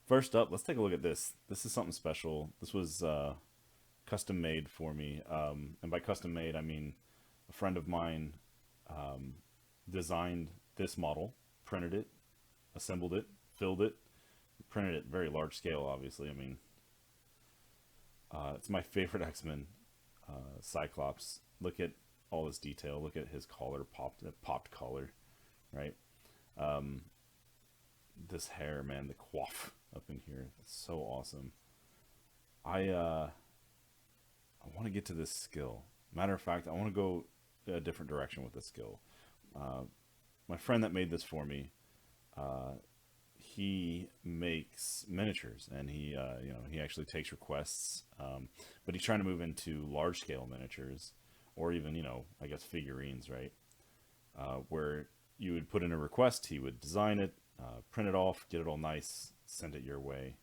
First up, let's take a look at this. This is something special. This was custom made for me. And by custom made, I mean a friend of mine um, designed this model, printed it, assembled it, filled it, printed it very large scale, obviously. I mean, it's my favorite X-Men, Cyclops. Look at all this detail. Look at his collar, popped collar, right? Um, this hair, man, the coif up in here, it's so awesome. I want to get to this skill. Matter of fact, I want to go a different direction with this skill. Uh, my friend that made this for me, uh, he makes miniatures, and he actually takes requests, but he's trying to move into large scale miniatures, or even I guess figurines, right? Where you would put in a request, he would design it, print it off, get it all nice, send it your way,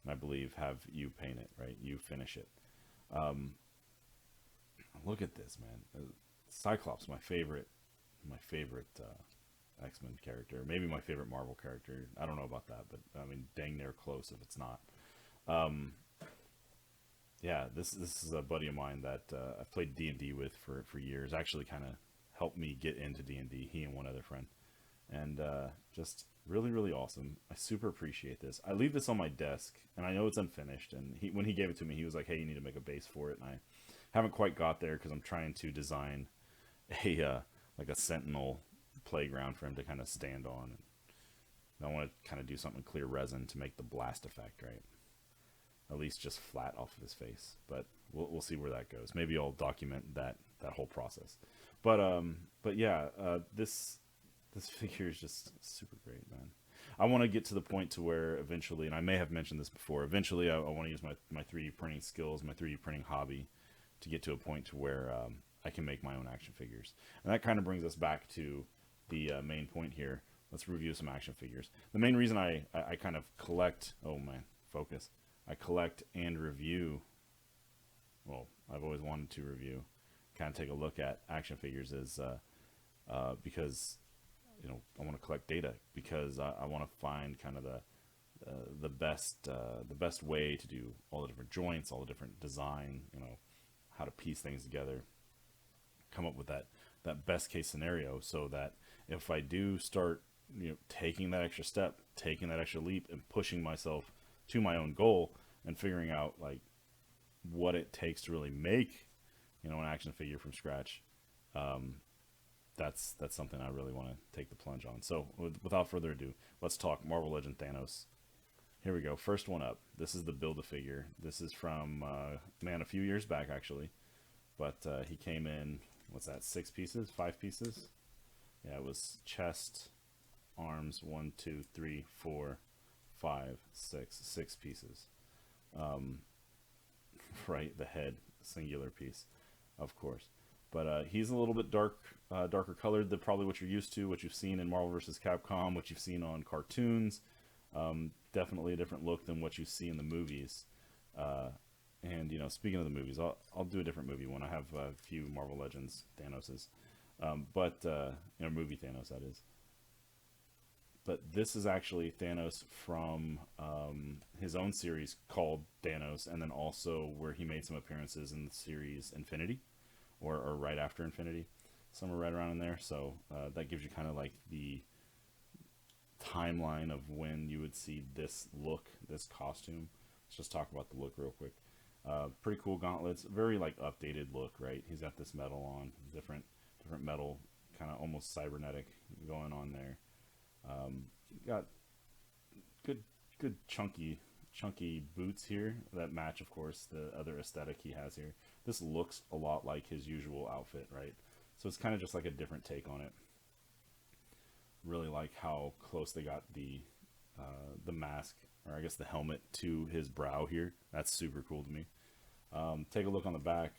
and I believe have you paint it, right? You finish it. Um, Look at this, man. Cyclops, my favorite X Men character. Maybe my favorite Marvel character. I don't know about that, but I mean, dang near close if it's not. Um, yeah, this is a buddy of mine that I've played D&D with for years. Actually, kind of helped me get into D&D. He and one other friend, and just really awesome. I super appreciate this. I leave this on my desk, and I know it's unfinished. And when he gave it to me, he was like, "Hey, you need to make a base for it," and I haven't quite got there because I'm trying to design a like a sentinel playground for him to kind of stand on. And I want to kind of do something clear resin to make the blast effect, right? At least just flat off of his face. But we'll see where that goes. Maybe I'll document that whole process. But yeah, this figure is just super great, man. I want to get to the point to where eventually, and I may have mentioned this before, eventually I want to use my 3D printing skills, my 3D printing hobby, to get to a point to where I can make my own action figures. And that kind of brings us back to the main point here. Let's review some action figures. The main reason I kind of collect, oh man, focus. I collect and review, well, I've always wanted to review, kind of take a look at action figures is because, I want to collect data because I want to find kind of the best way to do all the different joints, all the different design, how to piece things together, come up with that best case scenario, so that if I do start taking that extra step, taking that extra leap, and pushing myself to my own goal, and figuring out like what it takes to really make an action figure from scratch, um, that's something I really want to take the plunge on. So without further ado, let's talk Marvel Legend Thanos. Here we go. First one up. This is the build a figure. This is from man, a few years back actually, but he came in, what's that, 6 pieces, 5 pieces? Yeah, it was chest, arms, 1, 2, 3, 4, 5, 6 pieces. Right, the head, singular piece, of course. But he's a little bit darker colored than probably what you're used to, what you've seen in Marvel vs. Capcom, what you've seen on cartoons. Definitely a different look than what you see in the movies. And speaking of the movies, I'll do a different movie when I have a few Marvel Legends Thanoses. But movie Thanos, that is. But this is actually Thanos from his own series called Thanos, and then also where he made some appearances in the series Infinity, or right after Infinity, somewhere right around in there. So that gives you kind of like the timeline of when you would see this look, this costume. Let's just talk about the look real quick. Pretty cool gauntlets, very like updated look, right? He's got this metal on, different metal, kind of almost cybernetic going on there. Got good chunky boots here that match, of course, the other aesthetic he has here. This looks a lot like his usual outfit, right? So it's kind of just like a different take on it. Really like how close they got the mask, or I guess the helmet, to his brow here. That's super cool to me. Take a look on the back.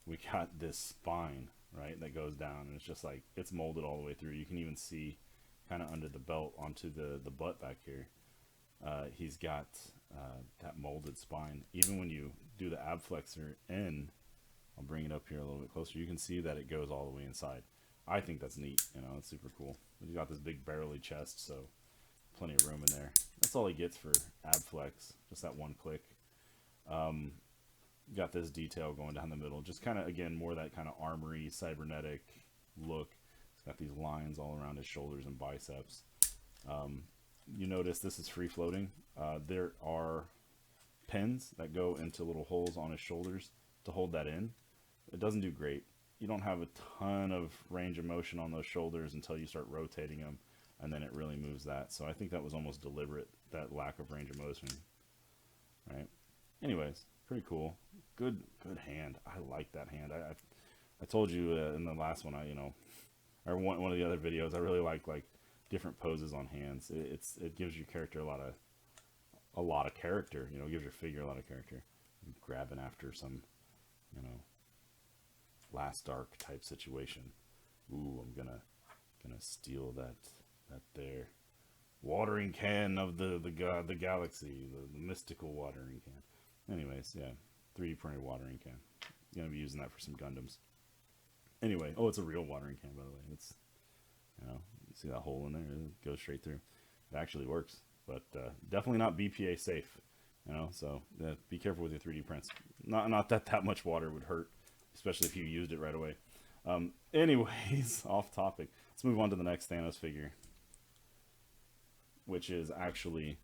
We got this spine, right, that goes down, and it's just like it's molded all the way through. You can even see kind of under the belt onto the butt back here. He's got that molded spine. Even when you do the ab flexor in, I'll bring it up here a little bit closer. You can see that it goes all the way inside. I think that's neat. It's super cool. He's got this big barrely chest, so plenty of room in there. That's all he gets for ab flex, just that one click. Got this detail going down the middle, just kind of, again, more that kind of armory, cybernetic look. It's got these lines all around his shoulders and biceps. You notice this is free floating. There are pins that go into little holes on his shoulders to hold that in. It doesn't do great. You don't have a ton of range of motion on those shoulders until you start rotating them, and then it really moves that. So I think that was almost deliberate, that lack of range of motion, right? Anyways, pretty cool. Good hand. I like that hand. I told you in the last one, or one of the other videos, I really like different poses on hands. It gives your character a lot of character. You know, it gives your figure a lot of character. I'm grabbing after some, Last Ark type situation. Ooh, I'm gonna steal that there watering can of the galaxy, the mystical watering can. Anyways, yeah, 3D printed watering can. Gonna be using that for some Gundams. Anyway, oh, it's a real watering can, by the way. It's, you see that hole in there? It goes straight through. It actually works, but definitely not BPA safe. So be careful with your 3D prints. Not that much water would hurt, especially if you used it right away. Anyways, off topic. Let's move on to the next Thanos figure, which is actually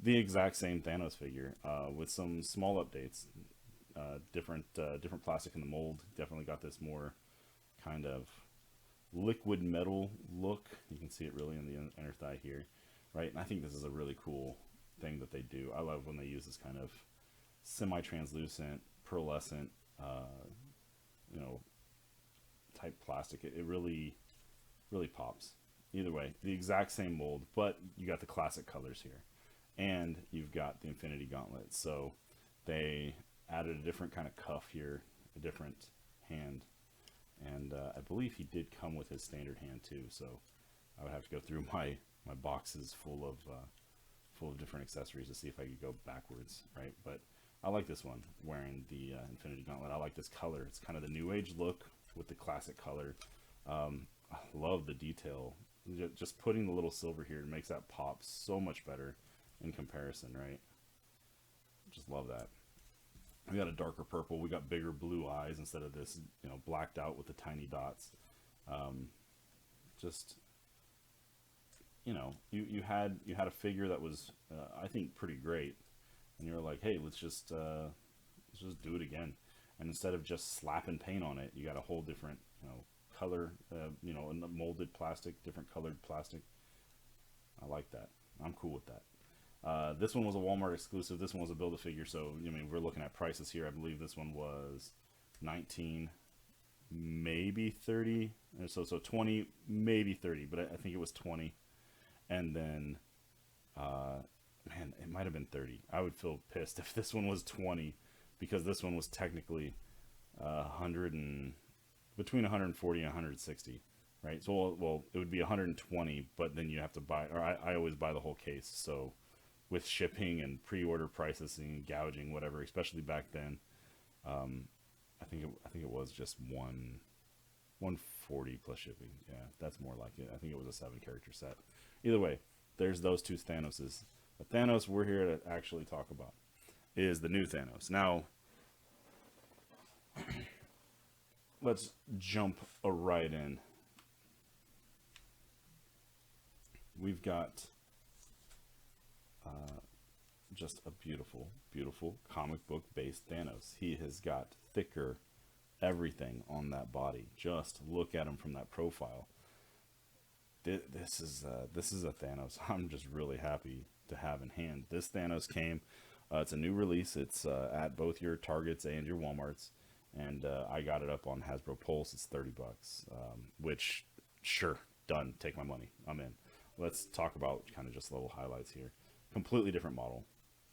the exact same Thanos figure with some small updates. Different plastic in the mold. Definitely got this more kind of liquid metal look. You can see it really in the inner thigh here, right? And I think this is a really cool thing that they do. I love when they use this kind of semi-translucent, pearlescent, type plastic. It really pops. Either way, the exact same mold, but you got the classic colors here, and you've got the Infiniti Gauntlet. So they added a different kind of cuff here, a different hand, and I believe he did come with his standard hand too. So I would have to go through my boxes full of different accessories to see if I could go backwards, right? But I like this one, wearing the Infiniti Gauntlet. I like this color. It's kind of the new age look with the classic color. I love the detail. Just putting the little silver here makes that pop so much better in comparison, right? Just love that. We got a darker purple. We got bigger blue eyes instead of this, blacked out with the tiny dots. You had a figure that was, I think, pretty great, and you were like, hey, let's just do it again. And instead of just slapping paint on it, you got a whole different, color, molded plastic, different colored plastic. I like that. I'm cool with that. This one was a Walmart exclusive. This one was a Build-A-Figure, so we're looking at prices here. I believe this one was 19, maybe 30. So 20, maybe 30, but I think it was 20. And then, man, it might have been 30. I would feel pissed if this one was 20, because this one was technically between 140 and 160, right? So, well, it would be 120, but then you have to buy, or I always buy the whole case. So with shipping and pre-order processing, gouging, whatever, especially back then, I think it was just 140 plus shipping. Yeah, that's more like it. I think it was a 7-character set. Either way, there's those two Thanoses. The Thanos we're here to actually talk about is the new Thanos. Now, let's jump right in. We've got just a beautiful, beautiful comic book based Thanos. He has got thicker everything on that body. Just look at him from that profile. This is a Thanos I'm just really happy to have in hand. This Thanos came, it's a new release. It's at both your Targets and your Walmarts, and I got it up on Hasbro Pulse. It's $30, which, sure, done. Take my money. I'm in. Let's talk about kind of just little highlights here. Completely different model.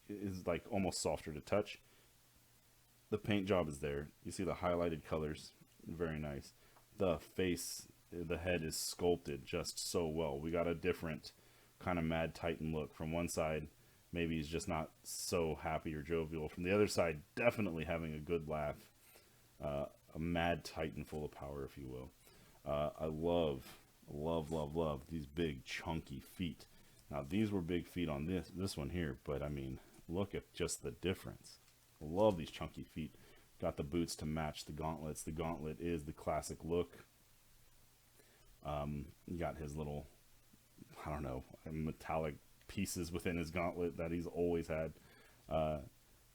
It is like almost softer to touch. The paint job is there. You see the highlighted colors. Very nice. The face, the head is sculpted just so well. We got a different kind of Mad Titan look. From one side, maybe he's just not so happy or jovial. From the other side, definitely having a good laugh. A Mad Titan full of power, if you will. I love these big chunky feet. Now these were big feet on this one here, but I mean, look at just the difference. I love these chunky feet. Got the boots to match the gauntlets. The gauntlet is the classic look. You got his little, I don't know, metallic pieces within his gauntlet that he's always had.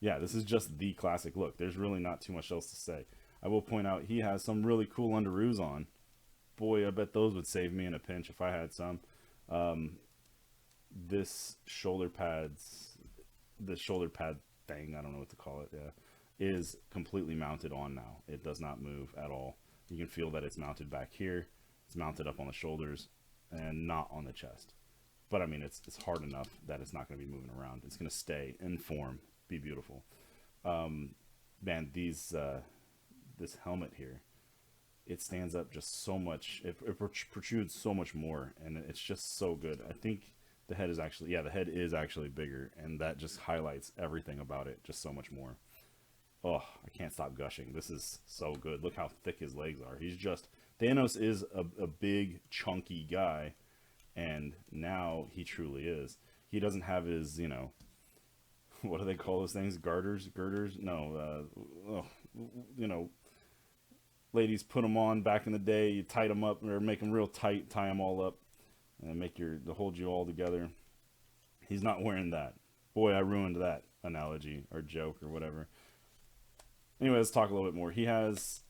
Yeah, this is just the classic look. There's really not too much else to say. I will point out he has some really cool underoos on. Boy, I bet those would save me in a pinch if I had some. This shoulder pads, the shoulder pad thing, I don't know what to call it, yeah, is completely mounted on now. It does not move at all. You can feel that it's mounted back here. It's mounted up on the shoulders and not on the chest. But I mean, it's hard enough that it's not going to be moving around. It's going to stay in form, be beautiful. Man, this helmet here, it stands up just so much. It protrudes so much more, and it's just so good. I think the head is actually, yeah, the head is actually bigger, and that just highlights everything about it just so much more. Oh, I can't stop gushing. This is so good. Look how thick his legs are. He's just, Thanos is a big, chunky guy, and now he truly is. He doesn't have his, you know, what do they call those things? Girders? No, you know, ladies put them on back in the day. You tight them up, or make them real tight, tie them all up, and to hold you all together. He's not wearing that. Boy, I ruined that analogy or joke or whatever. Anyway, let's talk a little bit more. He has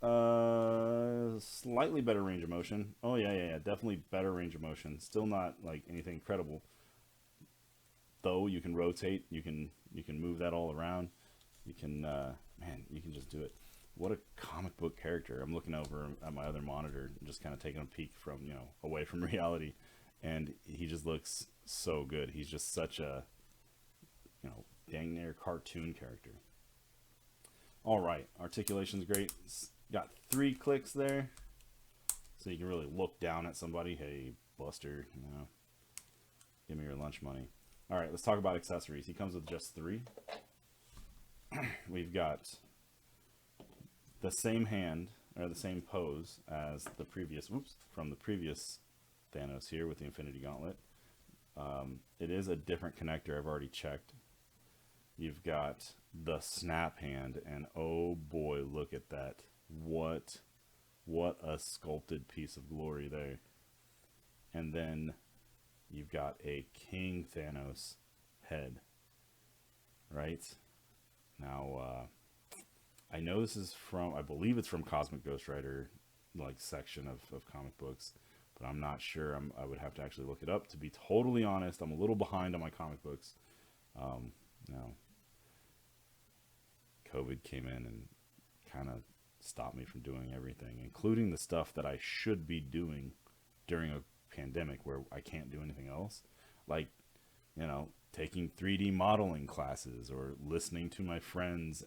slightly better range of motion. Oh yeah, definitely better range of motion. Still not like anything incredible. Though you can rotate, you can move that all around. You can, man, you can just do it. What a comic book character. I'm looking over at my other monitor and just kind of taking a peek from, you know, away from reality, and he just looks so good. He's just such a, you know, dang near cartoon character. All right, articulation's great. It's got 3 clicks there, so you can really look down at somebody. Hey, Buster, you know, give me your lunch money. All right, let's talk about accessories. He comes with just 3. We've got the same hand, or the same pose as the previous, from the previous Thanos here with the Infiniti Gauntlet. It is a different connector, I've already checked. You've got the snap hand, and oh boy, look at that. What a sculpted piece of glory there. And then you've got a King Thanos head, right? Now, I know this is from, I believe it's from Cosmic Ghost Rider, like, section of comic books, but I'm not sure. I would have to actually look it up. To be totally honest, I'm a little behind on my comic books. Now, COVID came in and kind of stopped me from doing everything, including the stuff that I should be doing during a pandemic where I can't do anything else, like, you know, taking 3D modeling classes or listening to my friends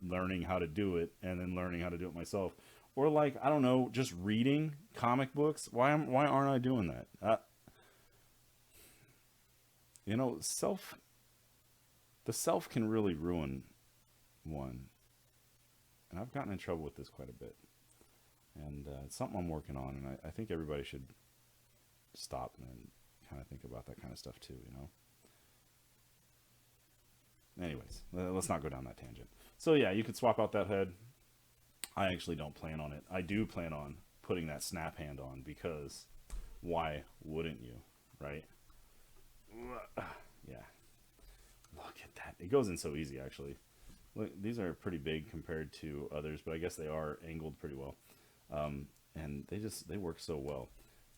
learning how to do it and then learning how to do it myself, or, like, I don't know, just reading comic books. Why aren't I doing that? You know, the self can really ruin one, and I've gotten in trouble with this quite a bit, and it's something I'm working on, and I think everybody should stop and kind of think about that kind of stuff too, you know. Anyways, let's not go down that tangent. So yeah, you could swap out that head. I actually don't plan on it. I do plan on putting that snap hand on, because why wouldn't you, right? Yeah, look at that. It goes in so easy, actually. Look, these are pretty big compared to others, but I guess they are angled pretty well. And they work so well.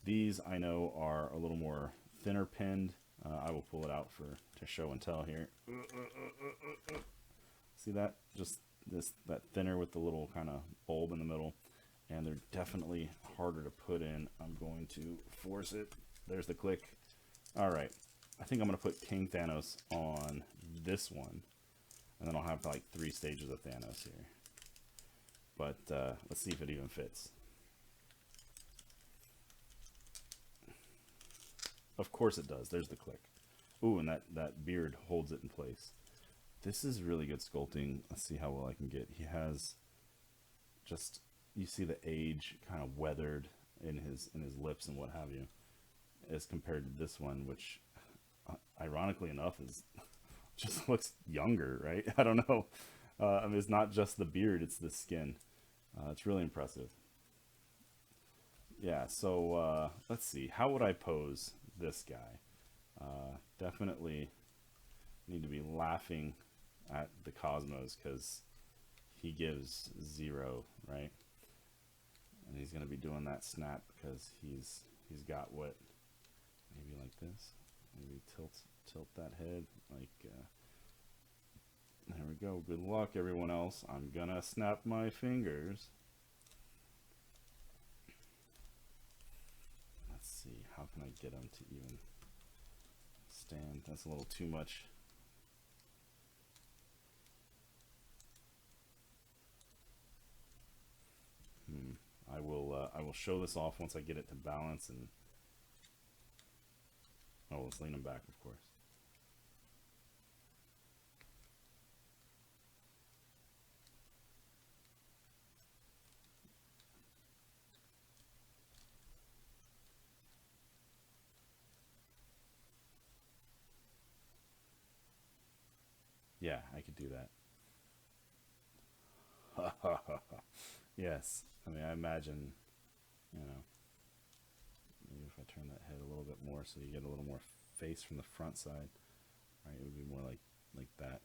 These, I know, are a little more thinner pinned. I will pull it out to show and tell here. See that? Just that thinner with the little kind of bulb in the middle. And they're definitely harder to put in. I'm going to force it. There's the click. All right. I think I'm going to put King Thanos on this one. And then I'll have like 3 stages of Thanos here. But let's see if it even fits. Of course it does. There's the click. Ooh, and that beard holds it in place. This is really good sculpting. Let's see how well I can get. He has just, you see the age kind of weathered in his lips and what have you, as compared to this one, which ironically enough, is just looks younger, right? I don't know. I mean, it's not just the beard; it's the skin. It's really impressive. Yeah. So let's see. How would I pose this guy? Definitely need to be laughing at the cosmos because he gives zero, right? And he's gonna be doing that snap because he's got what, maybe like this, maybe tilt that head like there we go. Good luck everyone else. I'm gonna snap my fingers. Let's see, how can I get him to even stand? That's a little too much. I will show this off once I get it to balance. And oh, let's lean him back, of course. Yeah, I could do that. Yes. I mean, I imagine, you know, maybe if I turn that head a little bit more so you get a little more face from the front side, right? It would be more like that.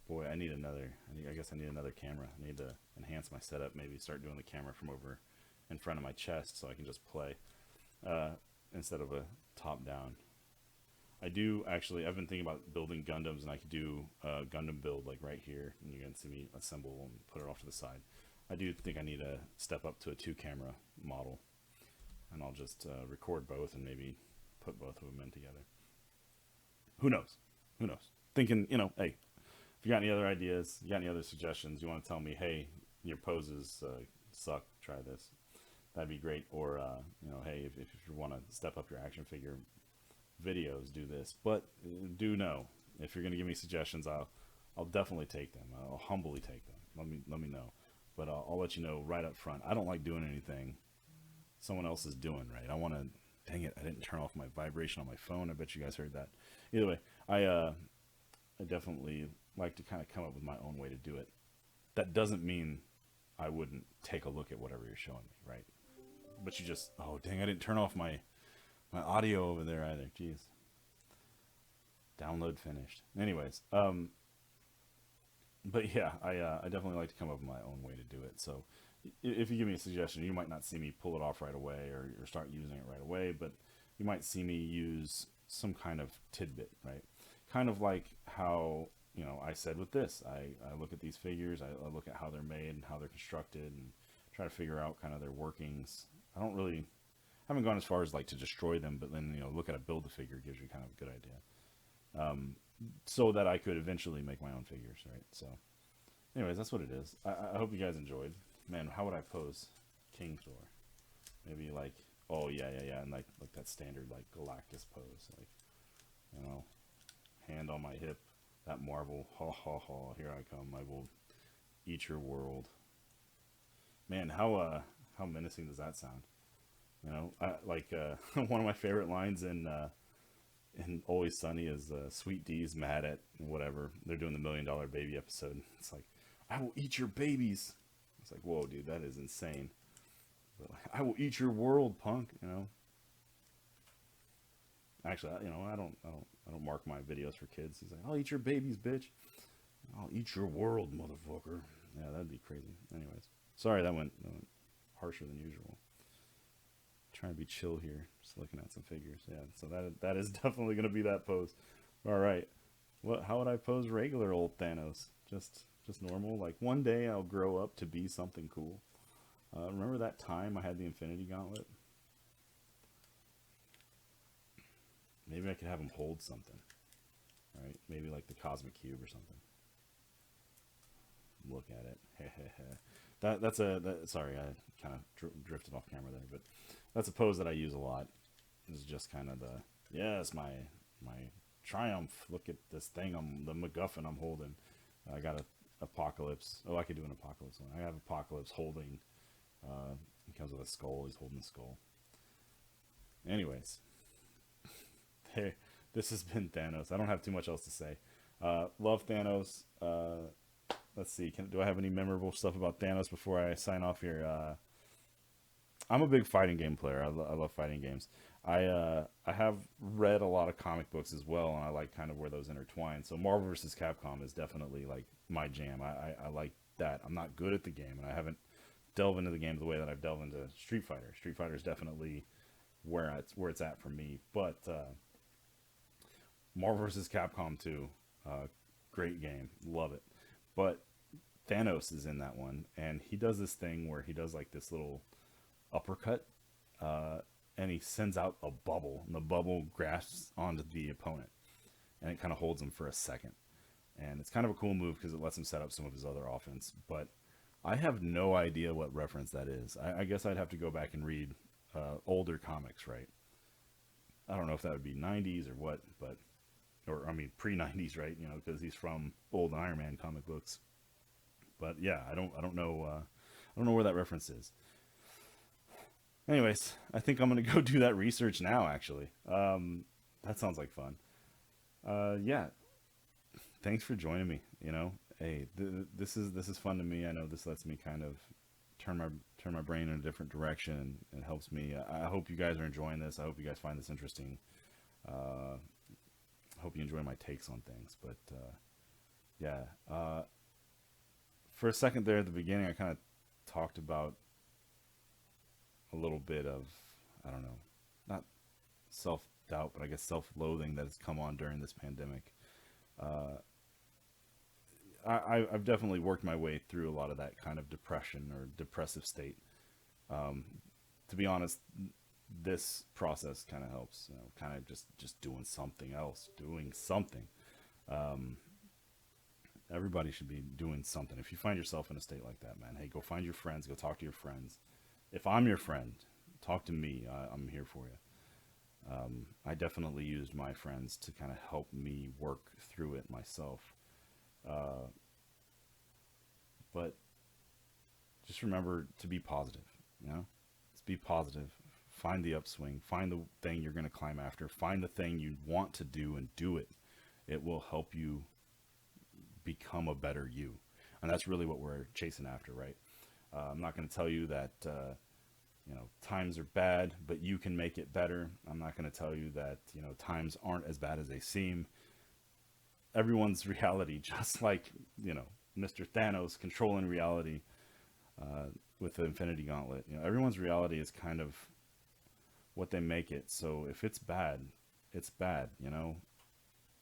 Boy, I need another. I guess I need another camera. I need to enhance my setup. Maybe start doing the camera from over in front of my chest so I can just play instead of a top down. I do actually. I've been thinking about building Gundams, and I could do a Gundam build like right here, and you can see me assemble and put it off to the side. I do think I need to step up to a two camera model, and I'll just record both and maybe put both of them in together. Who knows? Who knows? Thinking, hey, if you got any other ideas, you got any other suggestions, you want to tell me, hey, your poses suck, try this. That'd be great. Or, hey, if you want to step up your action figure videos, do this. But do know, if you're going to give me suggestions, I'll definitely take them. I'll humbly take them. Let me know. But I'll let you know right up front. I don't like doing anything someone else is doing, right? I want to. Dang it! I didn't turn off my vibration on my phone. I bet you guys heard that. Either way, I definitely like to kind of come up with my own way to do it. That doesn't mean I wouldn't take a look at whatever you're showing me, right? But you just, oh dang, I didn't turn off my audio over there either. Jeez. Download finished. Anyways, but yeah, I definitely like to come up with my own way to do it. So if you give me a suggestion, you might not see me pull it off right away or start using it right away, but you might see me use some kind of tidbit, right? Kind of like how, I said with this, I look at these figures, I look at how they're made and how they're constructed and try to figure out kind of their workings. I don't really, haven't gone as far as like to destroy them, but then, look at a build a figure gives you kind of a good idea. So that I could eventually make my own figures, right? So anyways, that's what it is. I hope you guys enjoyed. Man, how would I pose King Thor? Maybe like, oh yeah, and like that standard like Galactus pose, like, hand on my hip, that Marvel, ha ha ha, here I come, I will eat your world. Man, how menacing does that sound? One of my favorite lines in Always Sunny is Sweet D's mad at whatever they're doing, the $1 Million Baby episode. It's like, I will eat your babies. It's like, whoa, dude, that is insane. But like, I will eat your world, punk. Actually, I don't mark my videos for kids. He's like, I'll eat your babies, bitch. I'll eat your world, motherfucker. Yeah, that'd be crazy. Anyways, sorry that went harsher than usual. Trying to be chill here, just looking at some figures. Yeah, so that is definitely gonna be that pose. All right, how would I pose regular old Thanos? Just normal. Like one day I'll grow up to be something cool. Remember that time I had the Infiniti Gauntlet? Maybe I could have him hold something, right? Maybe like the Cosmic Cube or something. Look at it. Sorry, I kind of drifted off camera there, but that's a pose that I use a lot. It's just kind of my triumph. Look at this thing, the MacGuffin I'm holding. I got a Apocalypse. Oh, I could do an Apocalypse one. I have Apocalypse holding. It comes with a skull. He's holding the skull. Anyways, This has been Thanos. I don't have too much else to say. Love Thanos. Let's see. Do I have any memorable stuff about Thanos before I sign off here? I'm a big fighting game player. I love fighting games. I have read a lot of comic books as well, and I like kind of where those intertwine. So Marvel vs. Capcom is definitely like my jam. I like that. I'm not good at the game, and I haven't delved into the game the way that I've delved into Street Fighter. Street Fighter is definitely where it's at for me. But Marvel vs. Capcom 2, great game, love it. But Thanos is in that one, and he does this thing where he does like this little uppercut, and he sends out a bubble, and the bubble grasps onto the opponent, and it kind of holds him for a second. And it's kind of a cool move because it lets him set up some of his other offense. But I have no idea what reference that is. I guess I'd have to go back and read older comics, right? I don't know if that would be 90s or what, but or I mean pre-90s, right? You know, because he's from old Iron Man comic books. But yeah, I don't know where that reference is. Anyways, I think I'm gonna go do that research now. Actually, that sounds like fun. Yeah, thanks for joining me. You know, hey, this is fun to me. I know this lets me kind of turn my brain in a different direction and helps me. I hope you guys are enjoying this. I hope you guys find this interesting. I hope you enjoy my takes on things. But yeah, for a second there at the beginning, I kind of talked about a little bit of, I don't know, not self doubt, but I guess self loathing that has come on during this pandemic. Uh, I've definitely worked my way through a lot of that kind of depression or depressive state. Um, to be honest, this process kind of helps, you know, kind of just doing something else, doing something. Um, Everybody should be doing something. If you find yourself in a state like that, man, hey, go find your friends, go talk to your friends. If I'm your friend, talk to me. I'm here for you. I definitely used my friends to kind of help me work through it myself. Uh, but just remember to be positive, you know? Just be positive. Find the upswing. Find the thing you're going to climb after. Find the thing you want to do and do it. It will help you become a better you. And that's really what we're chasing after, right? I'm not going to tell you that, you know, times are bad, but you can make it better. I'm not going to tell you that, you know, times aren't as bad as they seem. Everyone's reality, just like, you know, Mr. Thanos controlling reality with the Infinity Gauntlet. You know, everyone's reality is kind of what they make it. So if it's bad, it's bad, you know.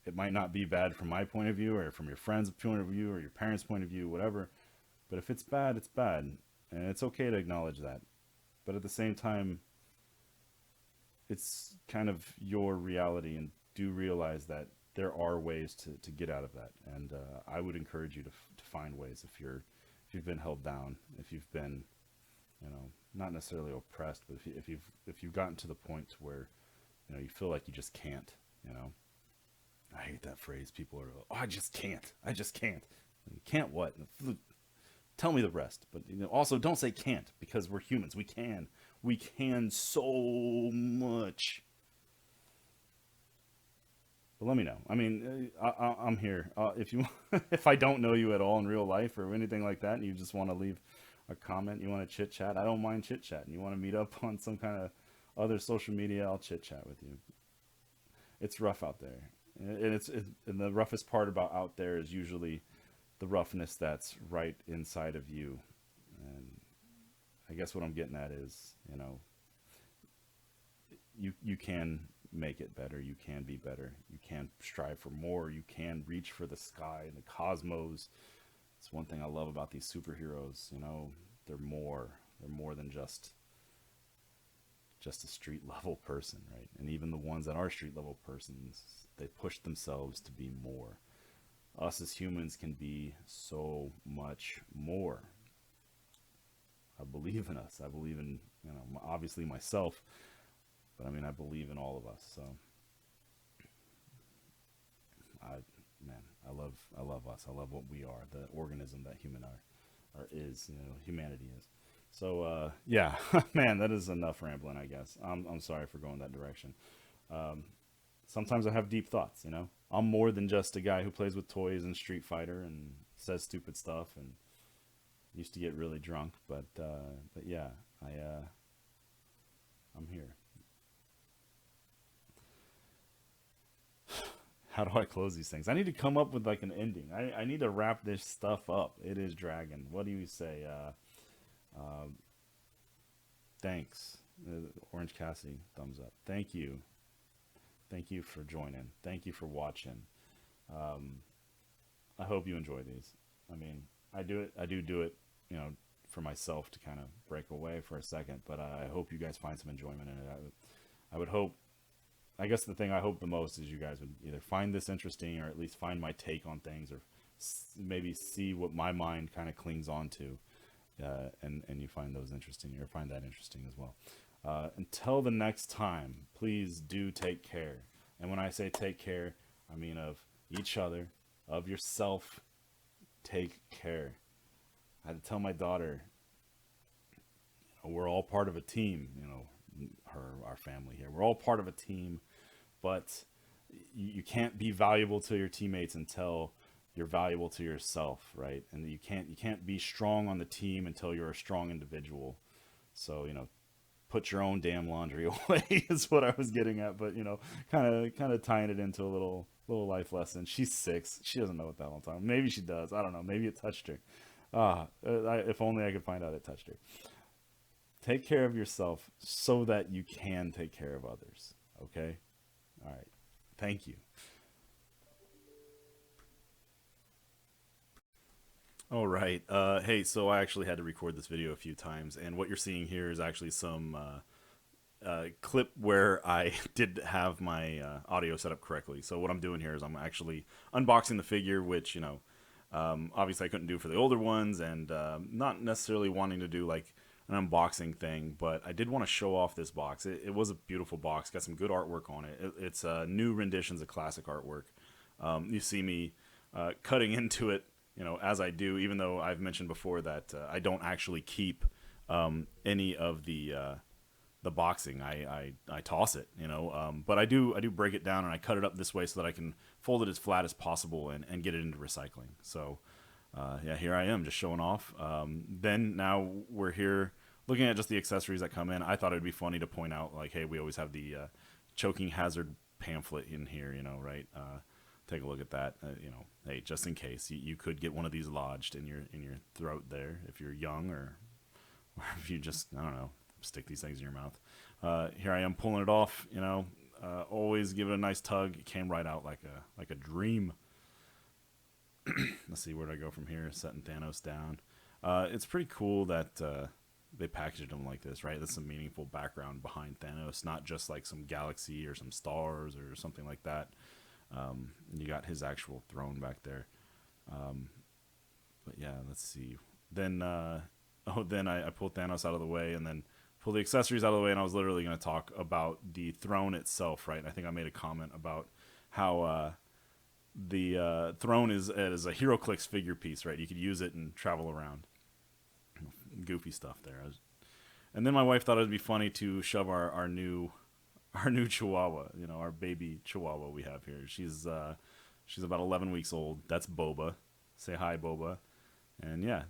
It might not be bad from my point of view or from your friend's point of view or your parents' point of view, whatever. But if it's bad, it's bad. And it's okay to acknowledge that. But at the same time, it's kind of your reality, and do realize that there are ways to get out of that. And I would encourage you to find ways if you've been held down, if you've been, you know, not necessarily oppressed, but if you've gotten to the point where, you know, you feel like you just can't, you know. I hate that phrase. People are, oh, I just can't. I just can't. You can't what? Tell me the rest. But you know, also don't say can't, because we're humans. We can. We can so much. But let me know. I mean, I'm here. If you, if I don't know you at all in real life or anything like that, and you just want to leave a comment, you want to chit chat, I don't mind chit chatting. You want to meet up on some kind of other social media, I'll chit chat with you. It's rough out there, and and the roughest part about out there is usually the roughness that's right inside of you. And I guess what I'm getting at is, you know, you can make it better. You can be better. You can strive for more. You can reach for the sky and the cosmos. It's one thing I love about these superheroes. You know, they're more. They're more than just a street level person, right? And even the ones that are street level persons, they push themselves to be more. Us as humans can be so much more. I believe in us. I believe in, you know, obviously myself, but I mean, I believe in all of us. So I, man, I love us. I love what we are, the organism that human are is, you know, humanity is. So yeah, man, that is enough rambling, I guess. I'm sorry for going that direction. Sometimes I have deep thoughts, you know. I'm more than just a guy who plays with toys and Street Fighter and says stupid stuff and used to get really drunk, but yeah, I'm here. How do I close these things? I need to come up with like an ending. I need to wrap this stuff up. It is Dragon. What do you say? Uh, thanks. Orange Cassie, thumbs up. Thank you. Thank you for joining. Thank you for watching. Um, I hope you enjoy these. I mean, I do it. I do it. You know, for myself to kind of break away for a second. But I hope you guys find some enjoyment in it. I would hope. I guess the thing I hope the most is you guys would either find this interesting or at least find my take on things, or maybe see what my mind kind of clings on to, and you find those interesting or find that interesting as well. Until the next time, please do take care. And when I say take care, I mean of each other, of yourself. Take care. I had to tell my daughter, we're all part of a team, you know, our family here. We're all part of a team, but you can't be valuable to your teammates until you're valuable to yourself, right? And you can't be strong on the team until you're a strong individual. So, you know, put your own damn laundry away is what I was getting at, but you know, kind of tying it into a little life lesson. She's 6. She doesn't know what that long time. Maybe she does. I don't know. Maybe it touched her. If only I could find out it touched her. Take care of yourself so that you can take care of others. Okay? All right. Thank you. All right. Hey, so I actually had to record this video a few times, and what you're seeing here is actually some clip where I did have my audio set up correctly. So what I'm doing here is I'm actually unboxing the figure, which, you know, obviously I couldn't do for the older ones, and not necessarily wanting to do like an unboxing thing, but I did want to show off this box. It was a beautiful box, got some good artwork on it. It's new renditions of classic artwork. You see me cutting into it, you know, as I do, even though I've mentioned before that I don't actually keep any of the boxing. I toss it, you know, but I do break it down and I cut it up this way so that I can fold it as flat as possible and get it into recycling. So yeah, here I am just showing off. Then now we're here looking at just the accessories that come in. I thought it'd be funny to point out, like, hey, we always have the choking hazard pamphlet in here, you know, right? Take a look at that. You know, hey, just in case you could get one of these lodged in your throat there if you're young, or if you just, I don't know, stick these things in your mouth. Here I am pulling it off. You know, always give it a nice tug. It came right out like a dream. Let's see, where do I go from here? Setting Thanos down. It's pretty cool that they packaged him like this, right? That's some meaningful background behind Thanos, not just like some galaxy or some stars or something like that. You got his actual throne back there. Um, but yeah, let's see. Then, then I pulled Thanos out of the way and then pulled the accessories out of the way, and I was literally going to talk about the throne itself, right? And I think I made a comment about how the throne is a HeroClix figure piece, right? You could use it and travel around. Goofy stuff there. And then my wife thought it'd be funny to shove our new Chihuahua, you know, our baby Chihuahua we have here. She's about 11 weeks old. That's Boba. Say hi, Boba. And yeah,